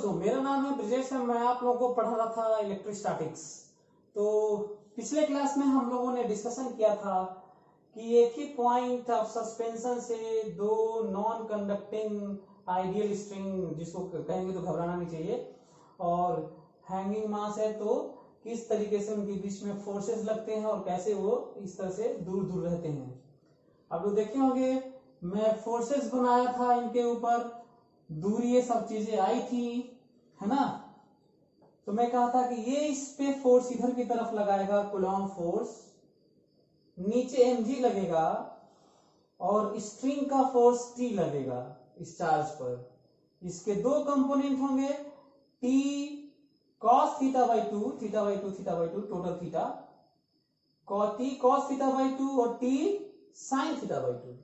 दोस्तों, मेरा नाम है ब्रिजेश और मैं आप लोगों को पढ़ा रहा था इलेक्ट्रोस्टैटिक्स। तो पिछले क्लास में हम लोगों ने डिस्कशन किया था कि एक ही पॉइंट ऑफ सस्पेंशन से दो नॉन कंडक्टिंग आइडियल स्ट्रिंग, जिसको कहेंगे तो घबराना नहीं चाहिए, और हैंगिंग मास है तो किस तरीके से उनके बीच में फोर्सेस लगते हैं और कैसे वो इस तरह से दूर दूर रहते हैं। आप लोग देखे होंगे मैं फोर्सेस बनाया था, इनके ऊपर दूरी ये सब चीजें आई थी, है ना। तो मैं कहा था कि ये इस पे फोर्स इधर की तरफ लगाएगा कूलॉम फोर्स, नीचे mg लगेगा और स्ट्रिंग का फोर्स T लगेगा इस चार्ज पर। इसके दो कंपोनेंट होंगे, T cos theta by two, theta by two, theta by two, total theta, T cos theta by two और T sin theta by two.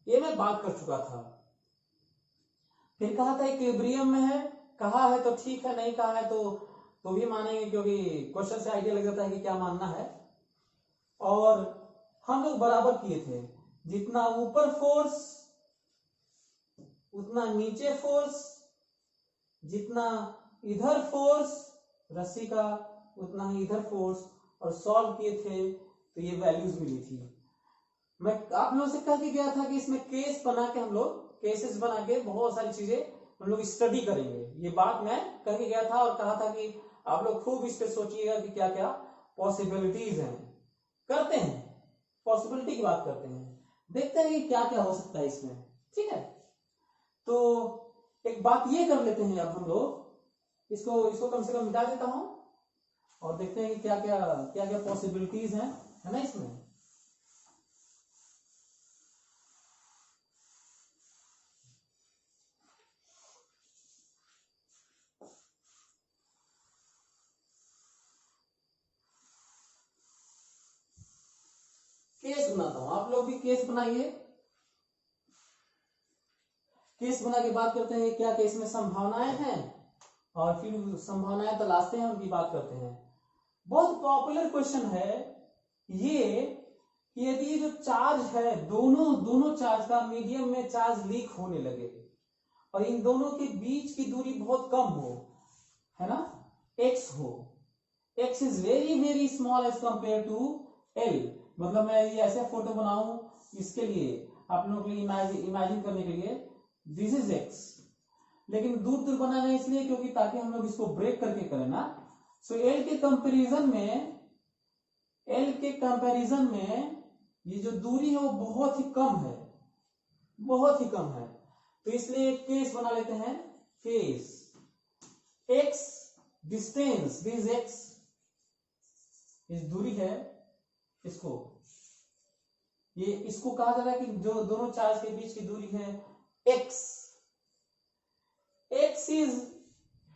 ये मैं बात कर चुका था। फिर कहा था इक्विलिब्रियम में है, कहा है तो ठीक है, नहीं कहा है तो भी मानेंगे, क्योंकि क्वेश्चन से आइडिया लग जाता है कि क्या मानना है। और हम लोग बराबर किए थे, जितना ऊपर फोर्स उतना नीचे फोर्स, जितना इधर फोर्स रस्सी का उतना ही इधर फोर्स, और सॉल्व किए थे तो ये वैल्यूज मिली थी। मैं आप लोगों से कह के गया था कि इसमें केस बना के हम लोग केसेस बना के बहुत सारी चीजें हम लोग स्टडी करेंगे। ये बात मैं कह के गया था और कहा था कि आप लोग खूब इस पे सोचिएगा कि क्या क्या पॉसिबिलिटीज हैं। करते हैं, पॉसिबिलिटी की बात करते हैं, देखते हैं कि क्या क्या हो सकता है इसमें। ठीक है, तो एक बात ये कर लेते हैं अब हम लोग, इसको कम से कम मिटा देता हूं और देखते हैं कि क्या क्या पॉसिबिलिटीज हैं, है ना। इसमें केस बनाता हूं, आप लोग भी केस बनाइए। केस बना के बात करते हैं क्या केस में संभावनाएं हैं, और फिर संभावनाएं तलाशते हैं, उनकी बात करते हैं। बहुत पॉपुलर क्वेश्चन है ये कि यदि जो चार्ज है, दोनों चार्ज का मीडियम में चार्ज लीक होने लगे और इन दोनों के बीच की दूरी बहुत कम हो, है ना, x हो, x is very very small as compare to l। मतलब मैं ये ऐसे फोटो बनाऊं, इसके लिए आप लोगों के लिए इमेजिन करने के लिए, दिस इज x, लेकिन दूर दूर बनाना है इसलिए क्योंकि ताकि हम लोग इसको ब्रेक करके करें ना। सो l के कंपैरिजन में ये जो दूरी है वो बहुत ही कम है, बहुत ही कम है। तो इसलिए एक केस बना लेते हैं, case x distance, this x इस दूरी है, इसको कहा जा रहा है कि जो दोनों चार्ज के बीच की दूरी है x is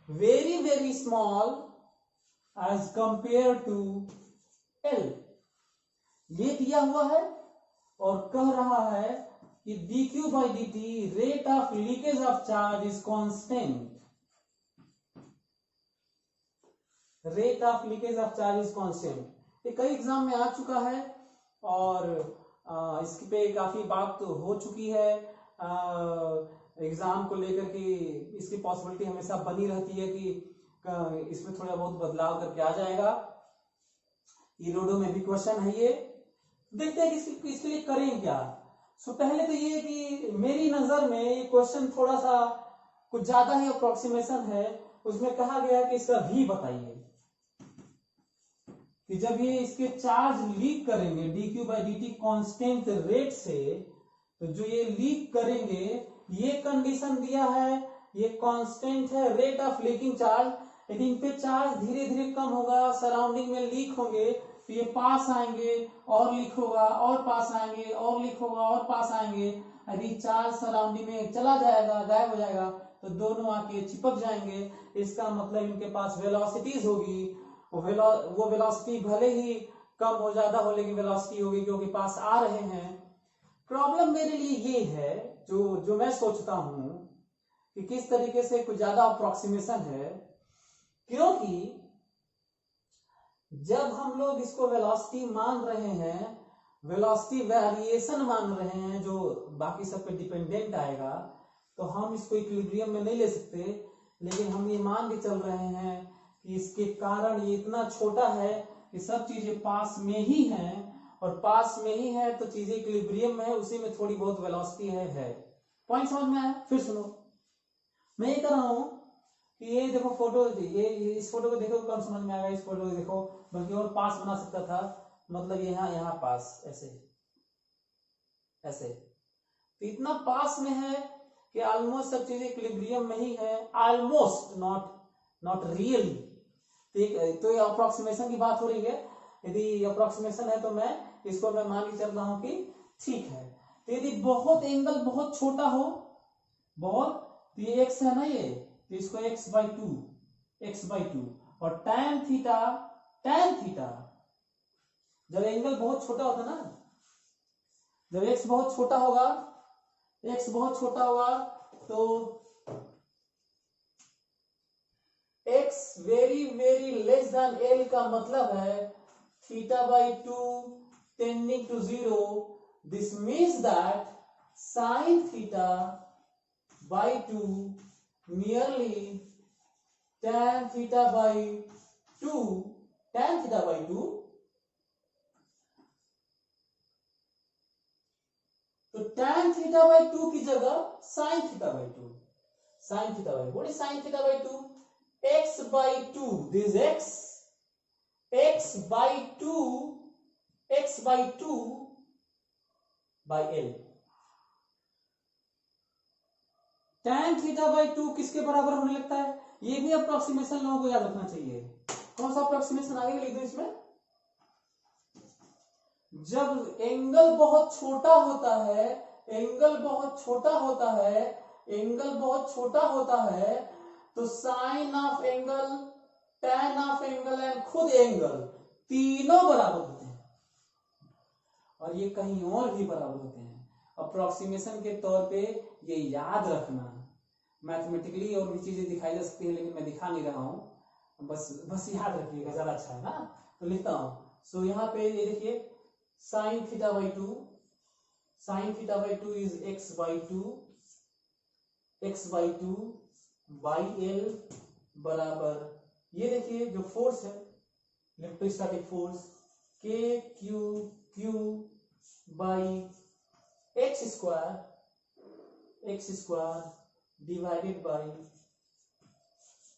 very very small as compared to l। ये दिया हुआ है और कह रहा है कि dq by dt rate of leakage of charge is constant, rate of leakage of charge is constant। ये कई एग्जाम में आ चुका है और इस पे काफी बात तो हो चुकी है एग्जाम को लेकर कि इसकी पॉसिबिलिटी हमेशा बनी रहती है कि इसमें थोड़ा बहुत बदलाव करके आ जाएगा। ईरोडो में भी क्वेश्चन है ये, देखते हैं कि इसके लिए करें क्या। सो पहले तो ये कि मेरी नजर में ये क्वेश्चन थोड़ा सा कुछ ज्यादा ही अप्रोक्सीमेशन है। उसमें कहा गया है कि इसका v बताइए कि जब ये इसके चार्ज लीक करेंगे dq by dt constant rate से, तो जो ये लीक करेंगे, ये कंडीशन दिया है, ये कांस्टेंट है रेट ऑफ लीकिंग चार्ज, यदि इन पे चार्ज धीरे धीरे कम होगा, सराउंडिंग में लीक होंगे, तो ये पास आएंगे और लीक होगा, और पास आएंगे और लीक होगा, और पास आएंगे। यदि चार्ज सराउंडिंग में चला जाएगा, गायब हो जाएगा, तो दोनों आके चिपक जाएंगे। इसका मतलब इनके पास वेलोसिटीज होगी, वो वेलोसिटी भले ही कम हो ज्यादा हो, लेकिन वेलोसिटी होगी क्योंकि पास आ रहे हैं। प्रॉब्लम मेरे लिए ये है, जो मैं सोचता हूं कि किस तरीके से कुछ ज्यादा अप्रोक्सीमेशन है, क्योंकि जब हम लोग इसको वेलोसिटी मान रहे हैं, वेलोसिटी वेरिएशन मान रहे हैं जो बाकी सब पे डिपेंडेंट आएगा, तो हम इसको इक्विलिब्रियम में नहीं ले सकते, लेकिन हम ये मान के चल रहे हैं कि इसके कारण ये इतना छोटा है कि सब चीजें पास में ही हैं, और पास में ही है तो चीजें इक्विलिब्रियम में है, उसी में थोड़ी बहुत वेलोसिटी है। पॉइंट समझ में आया? फिर सुनो, मैं ये कर रहा हूं कि ये देखो फोटो, ये इस फोटो को देखो, कौन समझ में आएगा? इस फोटो को देखो, बल्कि और पास बना सकता था, मतलब यहाँ पास ऐसे ऐसे, तो इतना पास में है कि ऑलमोस्ट सब चीजें इक्विलिब्रियम में ही है, ऑलमोस्ट, नॉट रियली। तो ये अप्रोक्सीमेशन की बात हो रही है। यदि अप्रोक्सीमेशन है तो मैं इसको मैं मान के चल रहा हूं कि ठीक है। तो यदि बहुत एंगल बहुत छोटा हो, बहुत, तो ये एक्स है ना, ये तो इसको x/2 और tan थीटा जब एंगल बहुत छोटा होता ना, जब x बहुत छोटा होगा, तो x very very less than l का मतलब है θ/2 tending to 0। This means that sin θ/2 merely tan θ/2 तो tan θ/2 की जगह sin θ/2, what is sin θ/2? x/2, this x/2 by l। tan θ/2 किसके बराबर होने लगता है? ये भी अप्रोक्सीमेशन लोगों को याद रखना चाहिए। कौन सा अप्रोक्सीमेशन आगे लिख दो इसमें? जब एंगल बहुत छोटा होता है, तो sine of angle, tan of angle and खुद एंगल तीनों बराबर होते हैं, और ये कहीं और भी बराबर होते हैं। अप्रोक्सीमेशन के तौर पे ये याद रखना। मैथमेटिकली और भी चीजें दिखाई जा सकती है, लेकिन मैं दिखा नहीं रहा हूं, बस याद रखिएगा, ज्यादा अच्छा है ना। तो लिखता हूं, सो यहाँ पे ये देखिए, sin θ/2 is x/2 by l बराबर, ये देखिए जो फोर्स है, electrostatic force, Q by x square divided by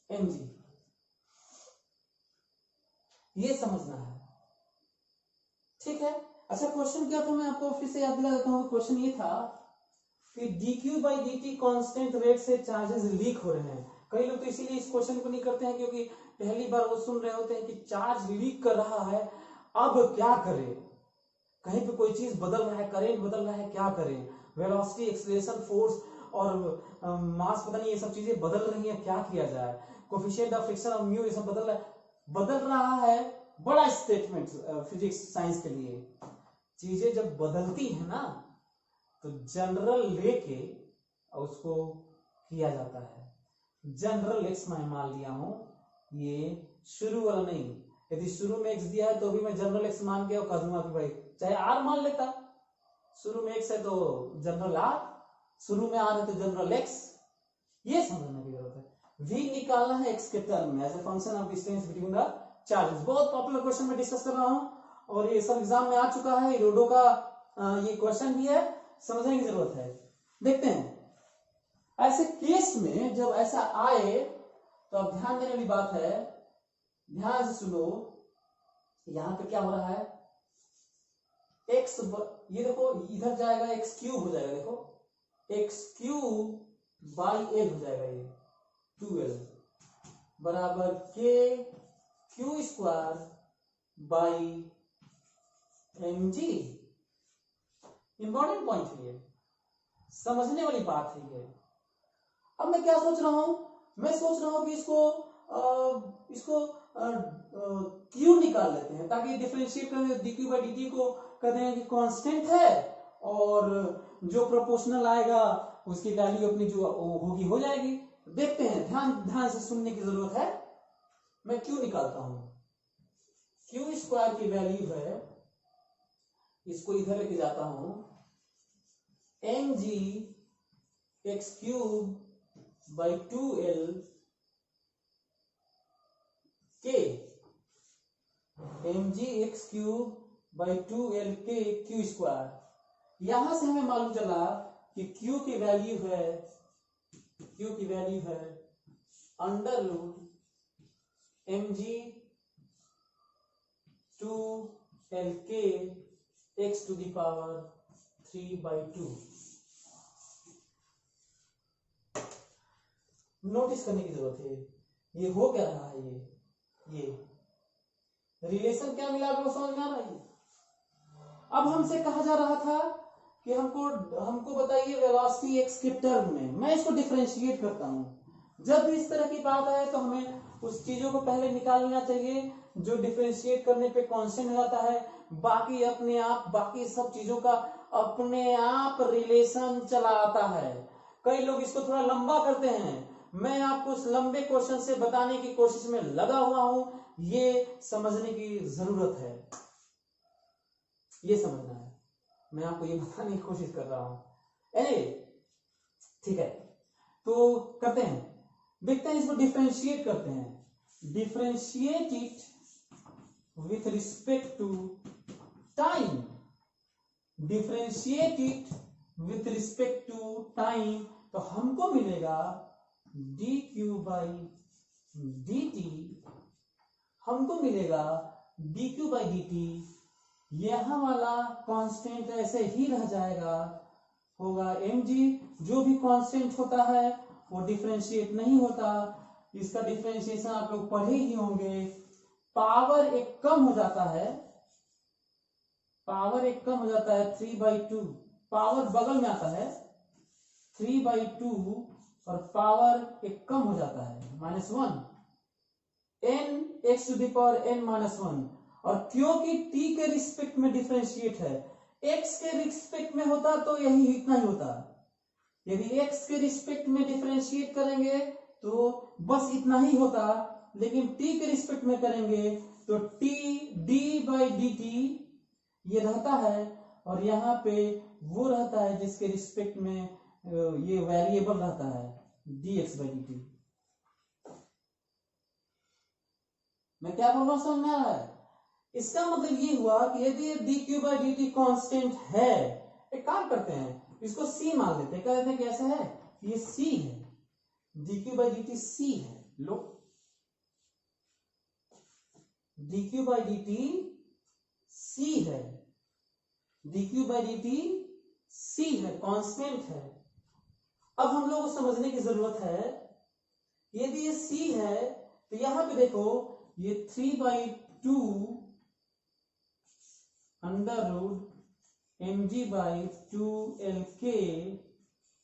mg, ये समझना है, ठीक है। अच्छा, क्वेश्चन क्या था, मैं आपको फिर से याद दिला देता हूँ। क्वेश्चन ये था कि dq/dt कांस्टेंट रेट से चार्जेस लीक हो रहे हैं। कई लोग तो इसीलिए इस क्वेश्चन को नहीं करते हैं, क्योंकि पहली बार वो सुन रहे होते हैं कि चार्ज लीक कर रहा है, अब क्या करें, कहीं पे कोई चीज बदल रहा है, करंट बदल रहा है, क्या करें, वेलोसिटी, एक्सीलरेशन, फोर्स और मास, पता नहीं, ये सब चीजें बदल रही हैं, क्या किया जाए, coefficient of friction of mu, ये सब बदल रहा है। बड़ा स्टेटमेंट फिजिक्स साइंस के लिए। चीजें जब बदलती है ना, तो जनरल लेके उसको किया जाता है। जनरल एक्स मैं मान लिया हूं, ये शुरू वाला नहीं। यदि शुरू में एक्स दिया है तो भी मैं जनरल एक्स मान के और कह दूंगा कि भाई चाहे आर मान लेता, शुरू में एक्स है तो जनरल आर, शुरू में आर है तो जनरल एक्स। ये समझने की जरूरत है। v निकालना है x के टर्म में as a function of distance between the charges. बहुत पॉपुलर क्वेश्चन में डिस्कस कर रहा हूं, और ये सब एग्जाम में आ चुका है, रोडो का ये क्वेश्चन भी है, समझने की जरूरत है। देखते हैं ऐसे केस में जब ऐसा आए तो अब ध्यान देने वाली बात है, ध्यान से सुनो। यहां पे क्या हो रहा है, x, ये देखो इधर जाएगा, x क्यूब हो जाएगा, देखो x क्यूब बाई l हो जाएगा, ये 2l बराबर Q square by mg। Important point है ये, समझने वाली बात है ये। अब मैं क्या सोच रहा हूं, मैं सोच रहा हूं कि इसको क्यू निकाल लेते हैं, ताकि डिफरेंशिएट करें dq/dt को, कहते हैं कि कांस्टेंट है, और जो प्रोपोर्शनल आएगा उसकी वैल्यू अपनी जो होगी हो जाएगी। देखते हैं, ध्यान से सुनने की जरूरत है। मैं क्यू निकालता हूं, क्यू स्क्वायर की वैल्यू है, इसको इधर लेके जाता हूं, mg x cube by 2l के mgx³/2lk² यहां से हमें मालूम चला कि q की वैल्यू है mg√mg2lk(x⁴²). नोटिस करने की जरूरत है, ये हो क्या रहा है, ये रिलेशन क्या मिला, आपको समझ में आ रहा है। अब हमसे कहा जा रहा था कि हमको बताइए वेलोसिटी x के टर्म में। मैं इसको डिफरेंशिएट करता हूं। जब भी इस तरह की बात आए तो हमें उस चीजों को पहले निकाल लेना चाहिए जो डिफरेंशिएट करने पे कांस्टेंट हो जाता है, बाकी अपने आप बाकी सब चीजों का अपने आप रिलेशन चला आता है। कई लोग इसको थोड़ा लंबा करते हैं, मैं आपको उस लंबे क्वेश्चन से बताने की कोशिश में लगा हुआ हूं। ये समझने की जरूरत है, ये समझना है, मैं आपको ये बताने की कोशिश कर रहा हूं। ठीक है, तो करते हैं, देखते हैं, इसको डिफरेंशिएट करते हैं। Differentiate it with respect to time. Differentiate it with respect to time, तो हमको मिलेगा dq/dt, हमको मिलेगा dq/dt। यहां वाला कांस्टेंट ऐसे ही रह जाएगा, होगा mg। जो भी कांस्टेंट होता है वो डिफरेंशिएट नहीं होता, इसका डिफरेंशिएशन आप लोग पढ़े ही होंगे। पावर एक कम हो जाता है, 3/2, पावर बगल में आता है 3/2 और पावर एक कम हो जाता है -1, n(x⁴n-1). और क्योंकि t के रिस्पेक्ट में डिफरेंशिएट है, x के रिस्पेक्ट में होता तो यही इतना ही होता। यदि x के रिस्पेक्ट में डिफरेंशिएट करेंगे तो बस इतना ही होता, लेकिन t के रिस्पेक्ट में करेंगे तो t d/dt ये रहता है, और यहाँ पे वो रहता है जिसके रिस्पेक्ट में ये वेरिएबल रहता है dx/dt। मैं क्या बोल रहा हूं, समझ में आ रहा है। इसका मतलब ये हुआ कि यदि dq/dt कांस्टेंट है, एक काम करते हैं, इसको c मान लेते हैं। क्या कहते हैं, कैसे है, ये c है, dq/dt c है। लो, dq/dt c है, dq/dt c है, कांस्टेंट है। अब हम लोग को समझने की जरूरत है, यदि ये c है तो यहां पे देखो, ये 3/2 √mg/2lk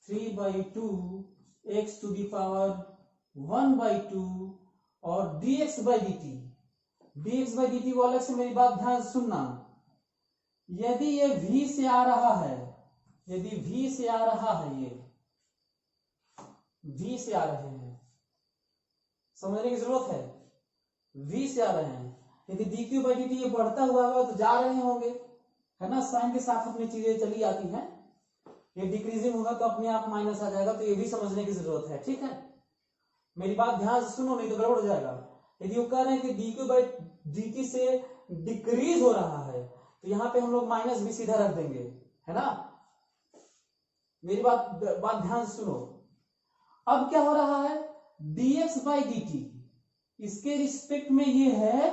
3/2 x⁴1/2 और dx/dt वो अलग से, मेरी बात ध्यान से सुनना। यदि ये v से आ रहा है, यदि v से आ रहा है, ये v से आ रहे हैं, समझने की जरूरत है, v से आ रहे हैं। यदि dq/dt ये बढ़ता हुआ होगा तो जा रहे होंगे, है ना, साइन के साथ अपनी चीजें चली आती हैं। ये डिक्रीजिंग होगा तो अपने आप माइनस आ जाएगा, तो ये भी समझने की जरूरत है। ठीक है, मेरी बात ध्यान से सुनो, नहीं तो गड़बड़ हो जाएगा। यदि वो कह रहे हैं कि dq/dt से डिक्रीज हो रहा है, तो यहाँ पे हम लोग माइनस भी सीधा रख देंगे, है ना। मेरी बात ध्यान से सुनो। अब क्या हो रहा है, dx/dt इसके रिस्पेक्ट में ये है,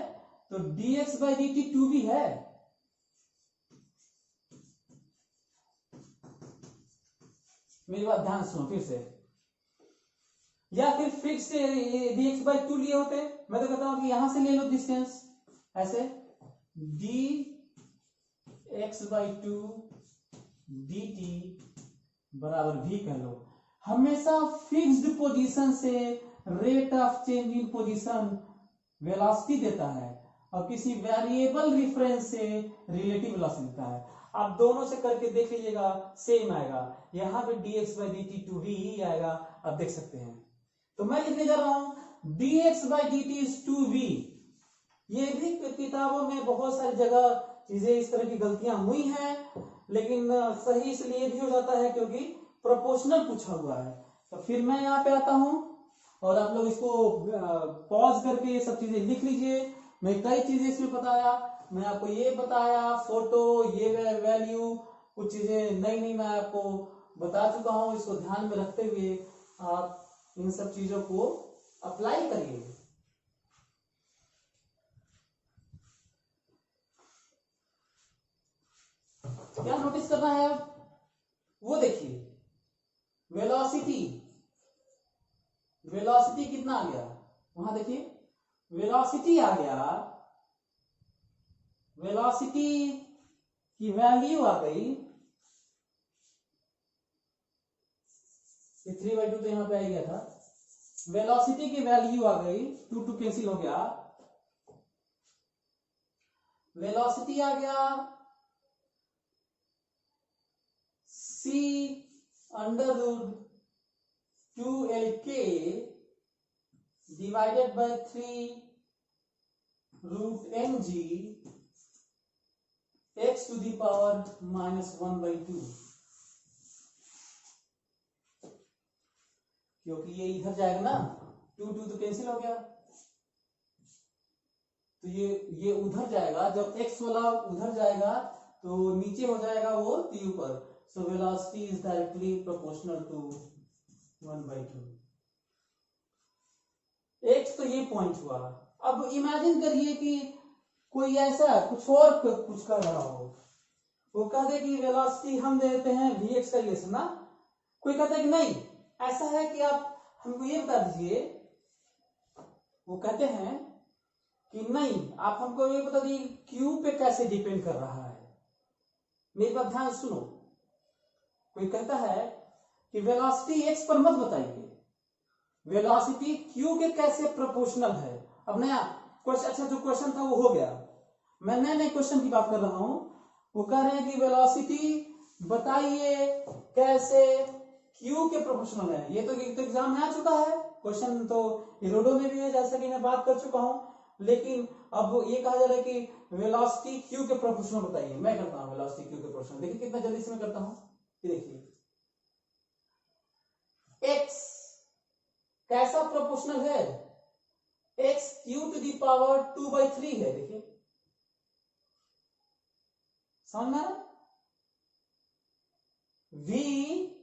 तो dx/dt 2 भी है। मेरी बात ध्यान सुनो फिर से, या फिर फिक्स से dx/2 लिए होते, मैं तो कहता हूं कि यहां से ले लो डिस्टेंस, ऐसे dx/2 dt बराबर v कर लो। हमेशा फिक्स्ड पोजीशन से rate of change in position velocity देता है, और किसी वेरिएबल रेफरेंस से रिलेटिव वेलोसिटी देता है। आप दोनों से करके देख लीजिएगा, सेम आएगा। यहाँ पे dx/dt 2v ही आएगा, आप देख सकते हैं। तो मैं लिखने जा रहा हूं dx/dt is 2v। ये भी किताबों में बहुत सारी जगह चीजें इस तरह की गलतियां हुई हैं, लेकिन सही इसलिए भी हो जाता है क्योंकि प्रोपोर्शनल पूछा हुआ है। तो फिर मैं यहाँ पे आता हूं, और आप लोग इसको पॉज करके ये सब चीजें लिख लीजिए। मैं कई चीजें इसमें बताया, मैं आपको ये बताया फोटो, ये वैल्यू, कुछ चीजें नई नई मैं आपको बता चुका हूं। इसको ध्यान में रखते हुए आप इन सब चीजों को अप्लाई करिए। क्या नोटिस करना है अब, वो देखिए वेलोसिटी, वेलोसिटी कितना आ गया वहां देखिए, वेलोसिटी आ गया, वेलोसिटी की वैल्यू आ गई, ये 3/2 तो यहां पे आ गया था, वेलोसिटी की वैल्यू आ गई, 2 2 कैंसिल हो गया, वेलोसिटी आ गया c under root 2lk divided by 3 root mg x to the power -1/2, क्योंकि ये इधर जाएगा ना, 2 2 तो कैंसिल हो गया, तो ये उधर जाएगा, जब x वाला उधर जाएगा तो नीचे हो जाएगा वो t ऊपर, so velocity is directly proportional to 1/2। x तो ये पॉइंट हुआ। अब इमेजिन करिए कि कोई ऐसा कुछ और कुछ कर रहा हो, वो कह दे कि वेलोसिटी हम देते हैं vx का रिलेशन ना, कोई कहता है कि नहीं ऐसा है कि आप हमको ये बता दीजिए, वो कहते हैं कि नहीं आप हमको ये बता दीजिए q पे कैसे डिपेंड कर रहा है। मेरी बात ध्यान सुनो, कोई कहता है कि वेलोसिटी x पर मत बताइए, वेलोसिटी q के कैसे प्रोपोर्शनल है। अब नया क्वेश्चन, अच्छा जो क्वेश्चन था वो हो गया, मैं नए नए क्वेश्चन की बात कर रहा हूं। वो कह रहे हैं कि वेलोसिटी बताइए कैसे q के प्रोपोर्शनल है। ये तो एग्जाम में आ चुका है क्वेश्चन, तो इरोडो में भी है जैसा कि मैं बात कर चुका हूं, लेकिन अब ये कहा जा रहा है कि वेलोसिटी q के प्रोपोर्शनल बताइए। मैं करता हूं वेलोसिटी q के प्रोपोर्शनल, देखिए कितना जल्दी से मैं करता हूं। देखिए x कैसा प्रोपोर्शनल है, x q to the power 2/3 है। देखिए समझ में आ रहा, v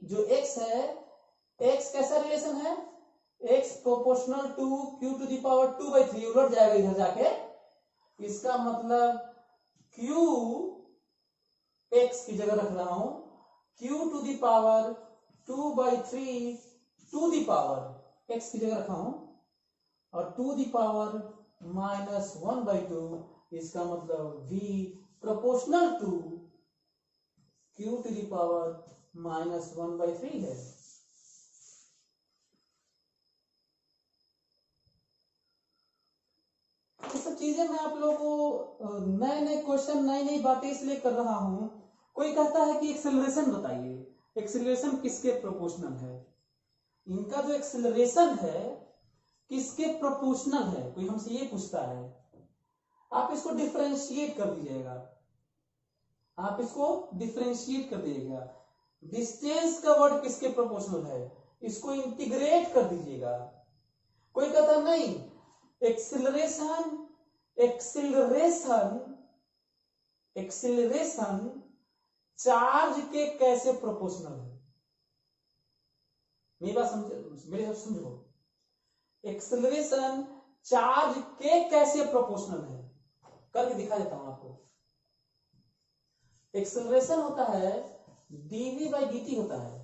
जो x है, x कैसा रिलेशन है, x proportional to q to the power 2/3, उलट जाएगा इधर जाके, इसका मतलब q x की जगह रख रहा हूं, q to the power 2/3 to the power x की जगह रखा हूं, और टू दी पावर -1/2, इसका मतलब v proportional to q to the power -1/3 है। ये सब चीजें मैं आप लोगों को नए नए क्वेश्चन, नई नई बातें इसलिए कर रहा हूं। कोई कहता है कि एक्सेलरेशन बताइए, एक्सेलरेशन किसके प्रोपोर्शनल है, इनका जो एक्सेलरेशन है किसके प्रोपोर्शनल है, कोई हमसे ये पूछता है, आप इसको डिफरेंशिएट कर दीजिएगा, आप इसको डिफरेंशिएट कर दीजिएगा, डिस्टेंस का वर्ड किसके प्रोपोर्शनल है, इसको इंटीग्रेट कर दीजिएगा। कोई कहता नहीं एक्सेलरेशन, एक्सेलरेशन, एक्सेलरेशन चार्ज के कैसे प्रोपोर्शनल है। मेरी बात समझो, एक्सेलरेशन चार्ज के कैसे प्रोपोर्शनल है, करके दिखा देता हूं आपको। एक्सेलरेशन होता है dv/dt होता है,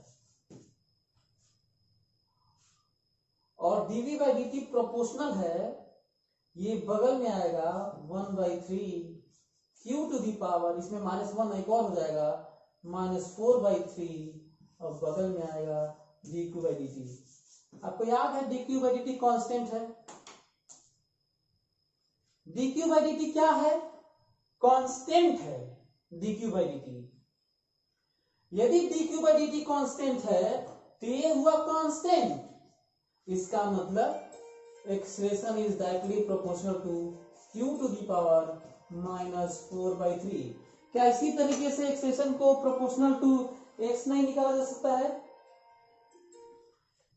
और dv/dt प्रोपोर्शनल है, ये बगल में आएगा 1/3 q टू दी पावर, इसमें -1 एक और हो जाएगा -4/3, और बगल में आएगा dq/dt। आपको याद है dq/dt कांस्टेंट है, dq/dt क्या है, कांस्टेंट है dq/dt। यदि dq/dt कांस्टेंट है तो ये हुआ कांस्टेंट, इसका मतलब expression is directly proportional to q to the power -4/3। क्या इसी तरीके से एक्सप्रेशन को प्रोपोर्शनल टू x नहीं निकाला जा सकता है,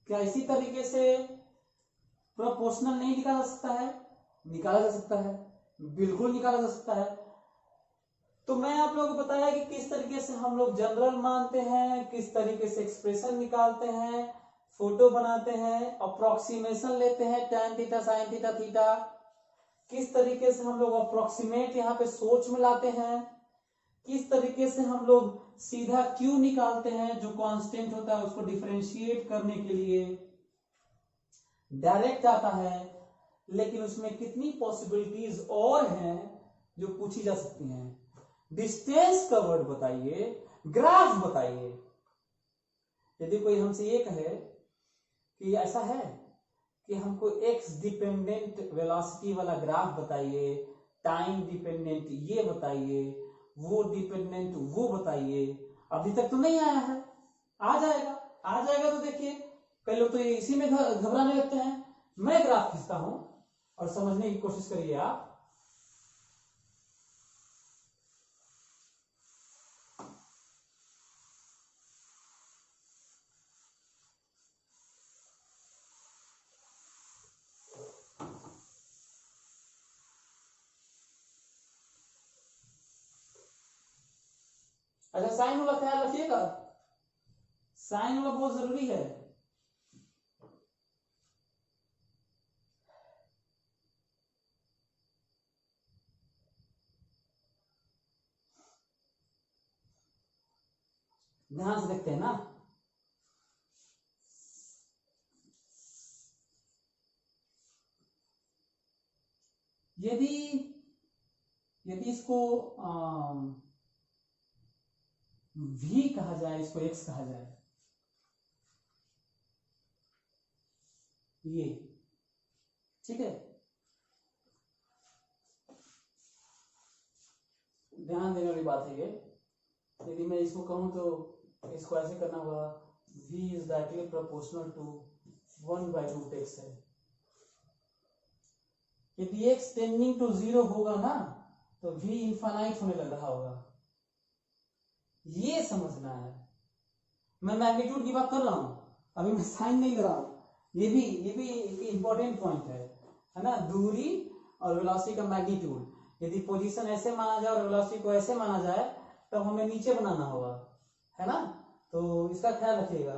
क्या इसी तरीके से प्रोपोर्शनल नहीं निकाला जा सकता है? निकाला जा सकता है, बिल्कुल निकाला जा सकता है। तो मैं आप लोगों को बताया कि किस तरीके से हम लोग जनरल मानते हैं, किस तरीके से एक्सप्रेशन निकालते हैं, फोटो बनाते हैं, अप्रोक्सीमेशन लेते हैं, tan theta sin theta theta, किस तरीके से हम लोग अप्रोक्सीमेट यहाँ पे सोच में लाते हैं, किस तरीके से हम लोग सीधा क्यू निकालते हैं जो कांस्टेंट होता है उसको डिफरेंशिएट करने के लिए डायरेक्ट आता है, लेकिन उसमें कितनी पॉसिबिलिटीज और हैं जो पूछी जा सकती हैं। डिस्टेंस का वर्ड बताइए, ग्राफ बताइए। यदि कोई हमसे ये कहे कि ऐसा है कि हमको एक्स डिपेंडेंट वेलोसिटी वाला ग्राफ बताइए, टाइम डिपेंडेंट ये बताइए, वो डिपेंडेंट वो बताइए, अभी तक तो नहीं आया है, आ जाएगा। आ जाएगा तो देखिए, कई लोग तो इसी में घबराने लगते हैं। मैं ग्राफ खींचता हूं और समझने की कोशिश करिए आप। अच्छा, साइन वाला ख्याल रखिएगा, साइन वाला बहुत जरूरी है। ध्यान से देखते हैं ना। यदि यदि इसको v कहा जाए, इसको x कहा जाए, ये ठीक है, ध्यान देने वाली बात है ये। यदि मैं इसको कहूं तो इसको ऐसे करना होगा, v is directly proportional to 1/√x है। यदि x टेंडिंग टू 0 होगा ना तो v इनफाइनाइट होने लग रहा होगा, ये समझना है। मैं मैग्नीट्यूड की बात कर रहा हूं, अभी मैं साइन नहीं कर रहा हूं। ये भी एक इंपॉर्टेंट पॉइंट है ना, दूरी और वेलोसिटी का मैग्नीट्यूड। यदि पोजीशन ऐसे माना जाए और वेलोसिटी को ऐसे माना जाए तब हमें नीचे बनाना होगा, है ना, तो इसका ख्याल रखिएगा।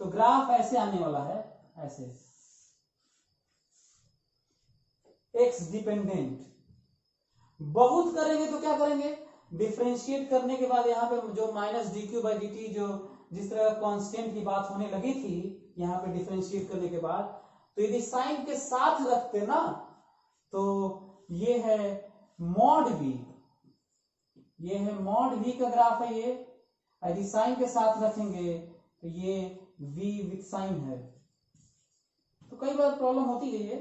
तो ग्राफ ऐसे आने वाला है, ऐसे एक्स डिपेंडेंट। बहुत करेंगे तो क्या करेंगे, डिफरेंशिएट करने के बाद यहाँ पे जो माइनस dq/dt, जो जिस तरह कांस्टेंट की बात होने लगी थी यहाँ पे डिफरेंशिएट करने के बाद, तो यदि साइन के साथ रखते ना तो ये है मॉड v, ये है मॉड v का ग्राफ है ये। यदि साइन के साथ रखेंगे तो ये v विथ साइन है। तो कई बार प्रॉब्लम होती है ये,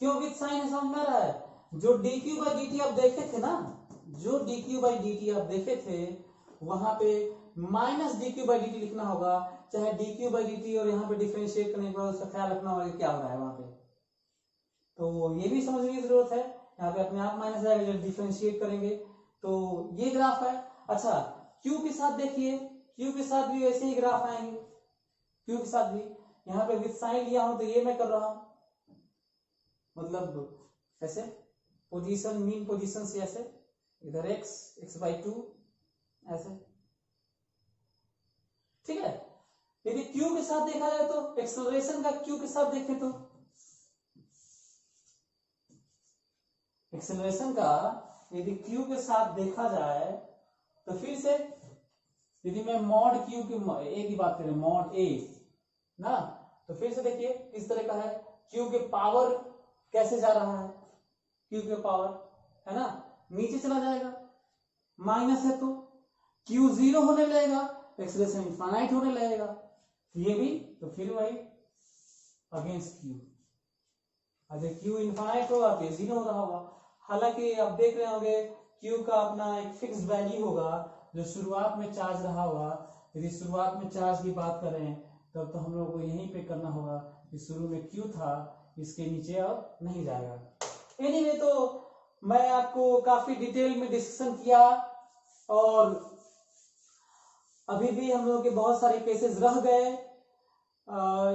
क्यों विथ साइन है, समझ में आ रहा है। जो dq/dt आप देखे थे ना, जो dq/dt आप देखे थे वहां पे माइनस dq/dt लिखना होगा, चाहे dq/dt, और यहाँ पे डिफरेंशिएट करने के बाद उसका ख्याल रखना होगा क्या हो रहा है वहां पे। तो ये भी समझने की जरूरत है, यहाँ पे अपने आप माइनस आएगा जब डिफरेंशिएट करेंगे। तो ये ग्राफ है। अच्छा, q के साथ देखिए, q के साथ भी ऐसे ही ग्राफ आएंगे, q के साथ भी यहाँ पे विथ साइन लिया हूं तो ये मैं कर रहा हूं, मतलब ऐसे पोजीशन, मीन पोजीशन से ऐसे, इधर x/2 ऐसे, ठीक है। यदि q के साथ देखा जाए तो एक्सेलरेशन का q के साथ देखें तो एक्सेलरेशन का यदि q के साथ देखा जाए तो फिर से यदि मैं मॉड q की a की बात करें, मॉड a ना, तो फिर से देखिए किस तरह का है, q के पावर कैसे जा रहा है, q के पावर है ना नीचे चला जाएगा, माइनस है तो q 0 होने लगेगा, एक्सेलरेशन इनफाइनाइट होने लगेगा, ये भी तो फिर वही अगेंस्ट q, अगर q इनफाइनाइट होगा तो 0 हो रहा होगा। हालांकि आप देख रहे होंगे q का अपना एक फिक्स वैल्यू होगा जो शुरुआत में चार्ज रहा होगा। यदि शुरुआत में चार्ज की बात करें तब तो हम लोग को यहीं पे करना होगा कि शुरू में q था, इसके नीचे अब नहीं जाएगा। एनीवे, तो मैं आपको काफी डिटेल में डिस्कशन किया और अभी भी हम लोग के बहुत सारे केसेस रह गए।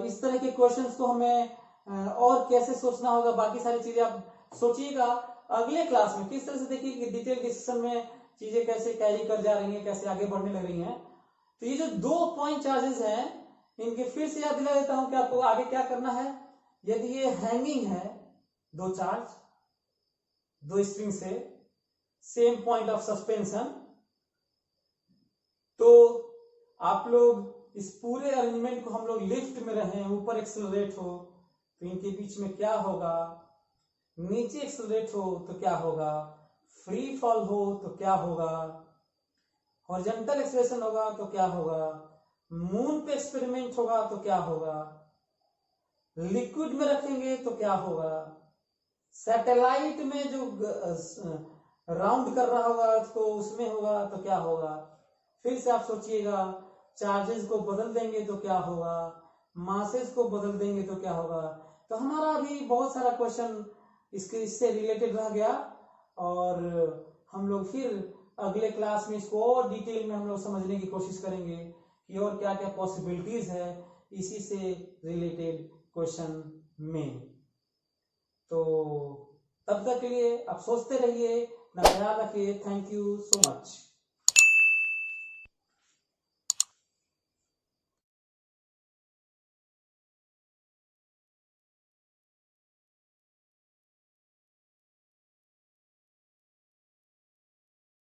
इस तरह के क्वेश्चंस को हमें और कैसे सोचना होगा, बाकी सारी चीजें आप सोचिएगा अगले क्लास में किस तरह से। देखिए कि डिटेल डिस्कशन में चीजें कैसे कैरी कर जा रही हैं, कैसे आगे बढ़ने लग रही हैं। तो ये जो 2 पॉइंट चार्जेस हैं, इनके फिर से याद दिला देता हूं कि आपको आगे क्या करना है। यदि ये हैंगिंग है, 2 चार्ज 2 स्ट्रिंग से सेम पॉइंट ऑफ सस्पेंशन, तो आप लोग इस पूरे अरेंजमेंट को हम लोग लिफ्ट में रहे, ऊपर एक्सेलरेट हो तो इनके बीच में क्या होगा, नीचे एक्सेलरेट हो तो क्या होगा, फ्री फॉल हो तो क्या होगा, हॉरिजॉन्टल एक्सेलरेशन होगा तो क्या होगा, मून पे एक्सपेरिमेंट होगा तो क्या होगा, लिक्विड में रखेंगे तो क्या होगा, सैटेलाइट में जो राउंड कर रहा होगा तो उसमें होगा तो क्या होगा। फिर से आप सोचिएगा, चार्जेस को बदल देंगे तो क्या होगा, मासेस को बदल देंगे तो क्या होगा। तो हमारा अभी बहुत सारा क्वेश्चन इससे रिलेटेड रह गया, और हम लोग फिर अगले क्लास में इसको और डिटेल में हम लोग समझने की कोशिश करेंगे कि और क्या क्या पॉसिबिलिटीज है इसी से रिलेटेड क्वेश्चन में। तो तब तक के लिए आप सोचते रहिए, अपना ख्याल रखिए। Thank you so much.